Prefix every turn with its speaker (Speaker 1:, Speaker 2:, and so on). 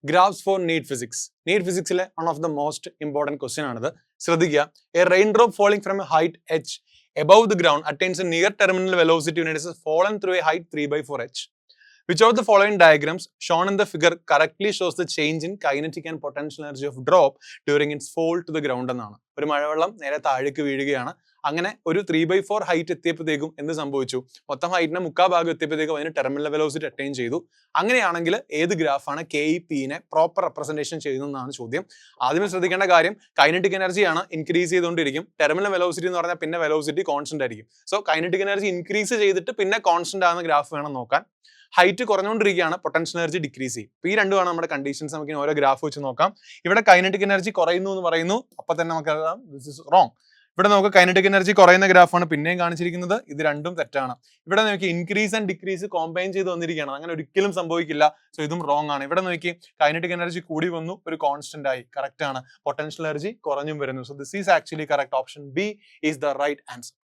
Speaker 1: Graphs for NEET physics. NEET physics is one of the most important questions. A raindrop falling from a height h above the ground attains a near terminal velocity when it is fallen through a height 3/4h. Which of the following diagrams shown in the figure correctly shows the change in kinetic and potential energy of drop during its fall to the ground? ഒരു മഴവെള്ളം നേരെ താഴേക്ക് വീഴുകയാണ്. അങ്ങനെ ഒരു 3/4 height എത്തിയപ്പോഴത്തേക്കും എന്ത് സംഭവിച്ചു? മൊത്തം ഹൈറ്റിന്റെ മുക്കാ ഭാഗം എത്തിയപ്പോഴത്തേക്കും അതിന് ടെർമിനൽ വെലോസിറ്റി അറ്റൈൻ ചെയ്തു. അങ്ങനെയാണെങ്കിൽ ഏത് ഗ്രാഫാണ് KEPനെ പ്രോപ്പർ റെപ്രസെന്റേഷൻ ചെയ്യുന്നതെന്നാണ് ചോദ്യം. ആദ്യമേ ശ്രദ്ധിക്കേണ്ട കാര്യം കൈനറ്റിക് എനർജിയാണ് ഇൻക്രീസ് ചെയ്തുകൊണ്ടിരിക്കും. ടെർമിനൽ വെലോസിറ്റി എന്ന് പറഞ്ഞാൽ പിന്നെ വെലോസിറ്റി കോൺസ്റ്റന്റ് ആയിരിക്കും. സോ കൈനറ്റിക് എനർജി ഇൻക്രീസ് ചെയ്തിട്ട് പിന്നെ കോൺസ്റ്റന്റ് ആകുന്ന ഗ്രാഫ് വേണം നോക്കാൻ. ഹൈറ്റ് കുറഞ്ഞുകൊണ്ടിരിക്കുകയാണ്, പൊട്ടൻഷ്യൽ എനർജി ഡിക്രീസ് ചെയ്യും. ഈ രണ്ടുമാണ് നമ്മുടെ കണ്ടീഷൻസ്. നമുക്ക് ഓരോ ഗ്രാഫ് വെച്ച് നോക്കാം. ഇവിടെ കൈനറ്റിക് എനർജി കുറയുന്നു എന്ന് പറയുന്നു, അപ്പൊ തന്നെ നമുക്ക് ദിസ് ഇസ് റോങ്. ഇവിടെ നമുക്ക് കൈനറ്റിക് എനർജി കുറയുന്ന ഗ്രാഫാണ് പിന്നെയും കാണിച്ചിരിക്കുന്നത്. ഇത് രണ്ടും തെറ്റാണ്. ഇവിടെ നോക്കി ഇൻക്രീസ് ആൻഡ് ഡിക്രീസ് കോമ്പൈൻ ചെയ്ത് വന്നിരിക്കുകയാണ്. അങ്ങനെ ഒരിക്കലും സംഭവിക്കില്ല. സോ ഇതും റോങ് ആണ്. ഇവിടെ നോക്കി കൈനറ്റിക് എനർജി കൂടി വന്നു, ഒരു കോൺസ്റ്റന്റ് ആയി, കറക്റ്റ് ആണ്. പൊട്ടൻഷ്യൽ എനർജി കുറഞ്ഞും വരുന്നു. So this is actually correct. Option B is the right answer.